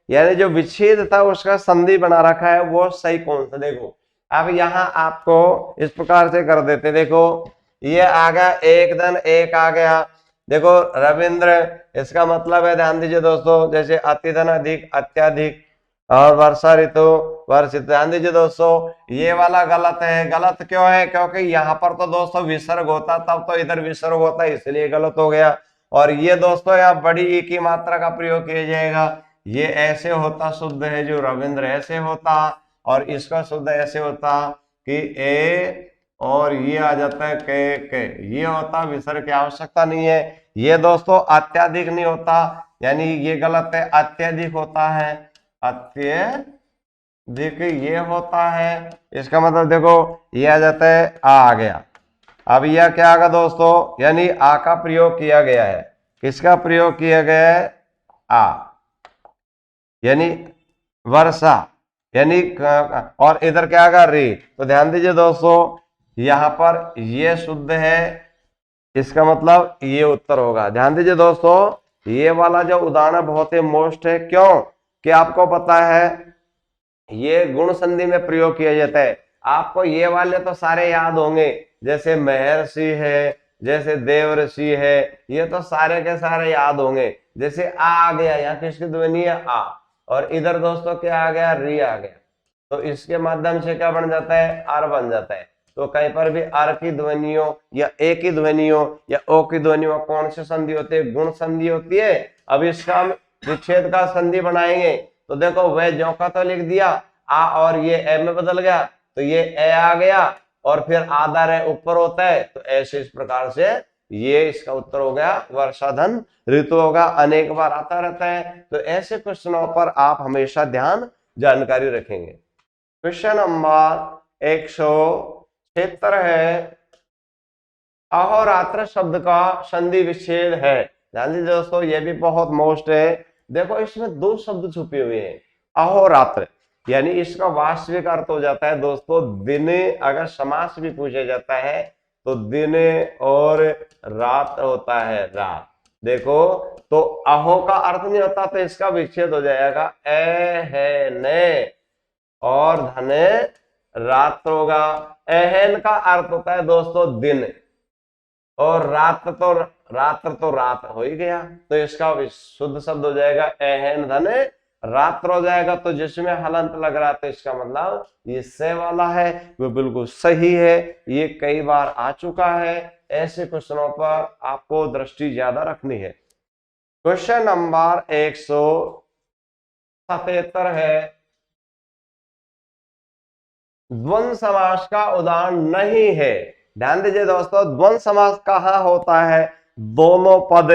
यानी जो विच्छेद था उसका संधि बना रखा है वो सही कौन सा। देखो अब यहाँ आपको इस प्रकार से कर देते, देखो ये आ गया एक धन एक आ गया। देखो रविंद्र, इसका मतलब है ध्यान दीजिए दोस्तों, जैसे अति धन अधिक, अत्याधिक, और वर्षा ऋतु वर्षित। ध्यान दीजिए दोस्तों ये वाला गलत है। गलत क्यों है, क्योंकि यहाँ पर तो दोस्तों विसर्ग होता, तब तो इधर विसर्ग होता, इसलिए गलत हो गया। और ये दोस्तों यहाँ बड़ी ई की मात्रा का प्रयोग किया जाएगा। ये ऐसे होता शुद्ध है, जो रविंद्र ऐसे होता, और इसका शुद्ध ऐसे होता कि ए, और ये आ जाता है के। ये होता, विसर्ग की आवश्यकता नहीं है। ये दोस्तों अत्याधिक नहीं होता, यानी ये गलत है, अत्यधिक होता है, अत्यधिक ये होता है। इसका मतलब देखो ये आ जाता है आ गया, अब यह क्या आएगा दोस्तों, यानी आ का प्रयोग किया गया है। किसका प्रयोग किया गया है? आ, यानी वर्षा, यानी और इधर क्या आएगा? रे। तो ध्यान दीजिए दोस्तों, यहां पर ये शुद्ध है, इसका मतलब ये उत्तर होगा। ध्यान दीजिए दोस्तों, ये वाला जो उदाहरण बहुत ही मोस्ट है, क्यों कि आपको पता है ये गुण संधि में प्रयोग किया जाता है। आपको ये वाले तो सारे याद होंगे, जैसे महर्षि है, जैसे देवर्षि है, ये तो सारे के सारे याद होंगे। जैसे आ गया, यहाँ किसकी ध्वनि है? आ। और इधर दोस्तों क्या आ गया? री आ गया। तो इसके माध्यम से क्या बन जाता है? आर बन जाता है। तो कहीं पर भी आर की ध्वनियों या ए की ध्वनियों या ओ की ध्वनियों कौन सी संधि होती है? गुण संधि होती है। अब इसका हम विच्छेद का संधि बनाएंगे, तो देखो वह ज्यों का तो लिख दिया, आ और ये ए में बदल गया, तो ये ए आ गया, और फिर आधा रे ऊपर होता है, तो ऐसे इस प्रकार से ये इसका उत्तर हो गया वर्षाधन ऋतु होगा। अनेक बार आता रहता है, तो ऐसे क्वेश्चनों पर आप हमेशा ध्यान जानकारी रखेंगे। क्वेश्चन नंबर 176 है, अहोरात्र शब्द का संधि विच्छेद है। ध्यान दीजिए दोस्तों, ये भी बहुत मोस्ट है। देखो इसमें दो शब्द छुपे हुए हैं। अहोरात्र यानी इसका वास्तविक अर्थ हो जाता है दोस्तों दिन। अगर समास भी पूछा जाता है तो दिन और रात होता है, रात। देखो तो अहो का अर्थ नहीं होता, तो इसका विच्छेद हो जाएगा ए है ने, और धने रात होगा। एहन का अर्थ होता है दोस्तों दिन, और रात्र तो रात हो ही गया, तो इसका शुद्ध शब्द हो जाएगा एहन धने रात्र हो जाएगा। तो जिसमें हलंत लग रहा है, तो इसका मतलब ये से वाला है, वो बिल्कुल सही है। ये कई बार आ चुका है। ऐसे क्वेश्चनों पर आपको दृष्टि ज्यादा रखनी है। क्वेश्चन नंबर 177 है, द्वंद्व समास का उदाहरण नहीं है। ध्यान दीजिए दोस्तों, द्वंद्व समास कहाँ होता है? दोनों पद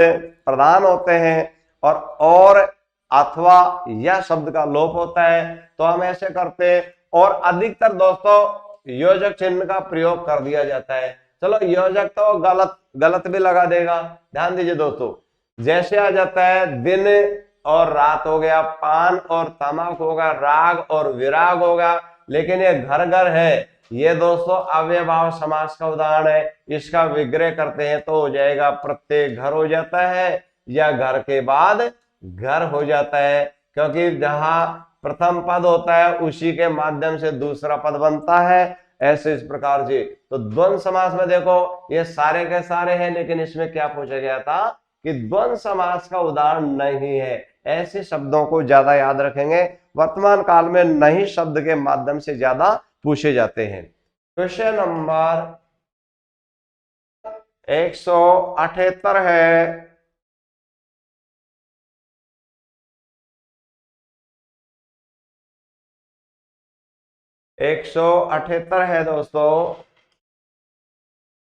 प्रधान होते हैं और अथवा या शब्द का लोप होता है, तो हम ऐसे करते हैं। और अधिकतर दोस्तों योजक चिन्ह का प्रयोग कर दिया जाता है। चलो योजक तो गलत भी लगा देगा। ध्यान दीजिए दोस्तों, जैसे आ जाता है दिन और रात हो गया, पान और तमाक होगा, राग और विराग होगा। लेकिन ये घर घर है, ये दोस्तों अव्ययभाव समास का उदाहरण है। इसका विग्रह करते हैं तो हो जाएगा प्रत्येक घर हो जाता है, या घर के बाद घर हो जाता है, क्योंकि जहां प्रथम पद होता है उसी के माध्यम से दूसरा पद बनता है। ऐसे इस प्रकार से तो द्वंद्व समास में देखो ये सारे के सारे हैं, लेकिन इसमें क्या पूछा गया था कि द्वंद्व समास का उदाहरण नहीं है। ऐसे शब्दों को ज्यादा याद रखेंगे, वर्तमान काल में नहीं शब्द के माध्यम से ज्यादा पूछे जाते हैं। क्वेश्चन नंबर 178 है, दोस्तों,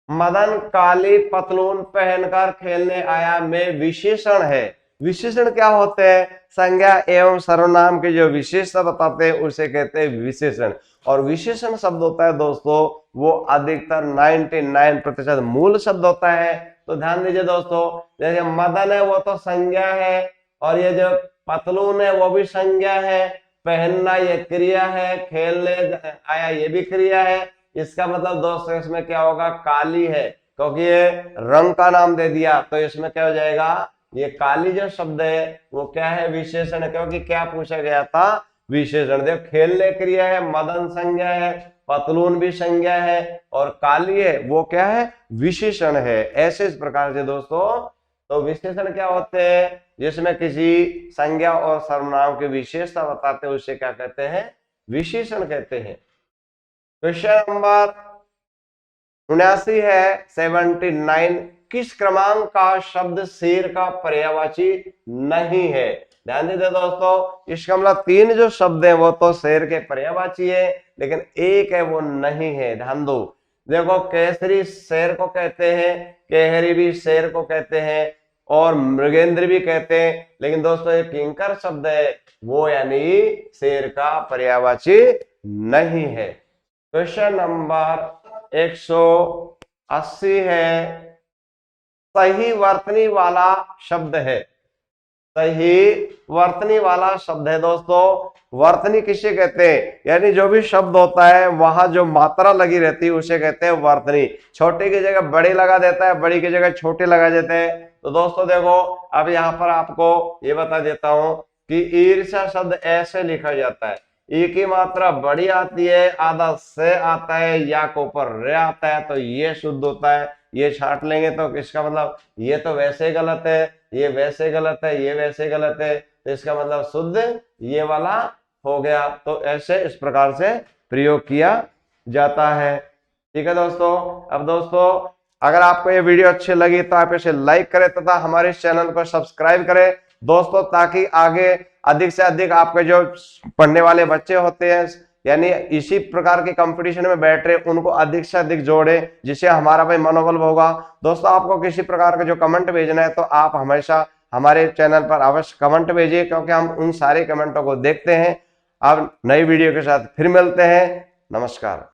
मदन काली पतलून पहनकर खेलने आया में विशेषण है। विशेषण क्या होते हैं? संज्ञा एवं सर्वनाम के जो विशेषता बताते हैं उसे कहते हैं विशेषण। और विशेषण शब्द होता है दोस्तों वो अधिकतर 99% मूल शब्द होता है। तो ध्यान दीजिए दोस्तों, जैसे मदन है वो तो संज्ञा है, और ये जो पतलून है वो भी संज्ञा है, पहनना ये क्रिया है, खेलने आया ये भी क्रिया है। इसका मतलब दोस्तों इसमें क्या होगा? काली है, क्योंकि ये रंग का नाम दे दिया, तो इसमें क्या हो जाएगा? ये काली जो शब्द है वो क्या है? विशेषण है, क्योंकि क्या पूछा गया था? विशेषण। देखो खेलने क्रिया है, मदन संज्ञा है, पतलून भी संज्ञा है, और काली है वो क्या है? विशेषण है। ऐसे इस प्रकार से दोस्तों तो विशेषण क्या होते हैं? जिसमें किसी संज्ञा और सर्वनाम की विशेषता बताते हैं उसे क्या कहते हैं? विशेषण कहते हैं। क्वेश्चन नंबर 79 है, 79, किस क्रमांक का शब्द शेर का पर्यायवाची नहीं है? ध्यान दीजिए दोस्तों, इसका मतलब 3 जो शब्द है वो तो शेर के पर्यायवाची है, लेकिन एक है वो नहीं है। ध्यान दो, देखो केसरी शेर को कहते हैं, केहरी भी शेर को कहते हैं, और मृगेंद्र भी कहते हैं, लेकिन दोस्तों ये किंकर शब्द है वो यानी शेर का पर्यायवाची नहीं है। क्वेश्चन नंबर 180 80 है, सही वर्तनी वाला शब्द है। सही वर्तनी वाला शब्द है दोस्तों। वर्तनी किसे कहते हैं? यानी जो भी शब्द होता है वहां जो मात्रा लगी रहती है उसे कहते हैं वर्तनी। छोटे की जगह बड़ी लगा देता है, बड़ी की जगह छोटे लगा देते हैं। तो दोस्तों देखो, अब यहाँ पर आपको ये बता देता हूं कि ईर्ष्या शब्द ऐसे लिखा जाता है। ई की मात्रा बड़ी आती है, आधा से आता है, या के ऊपर रे आता है, तो ये शुद्ध होता है। ये छांट लेंगे तो इसका मतलब ये तो वैसे गलत है, ये वैसे गलत है, ये वैसे गलत है, तो इसका मतलब शुद्ध ये वाला हो गया। तो ऐसे इस प्रकार से प्रयोग किया जाता है। ठीक है दोस्तों। अब दोस्तों अगर आपको ये वीडियो अच्छी लगी तो आप इसे लाइक करें तथा हमारे इस चैनल को सब्सक्राइब करें दोस्तों, ताकि आगे अधिक से अधिक आपके जो पढ़ने वाले बच्चे होते हैं यानी इसी प्रकार के कंपटीशन में बैठ रहे उनको अधिक से अधिक जोड़े, जिससे हमारा भाई मनोबल होगा। दोस्तों आपको किसी प्रकार का जो कमेंट भेजना है तो आप हमेशा हमारे चैनल पर अवश्य कमेंट भेजिए, क्योंकि हम उन सारे कमेंटों को देखते हैं। अब नई वीडियो के साथ फिर मिलते हैं। नमस्कार।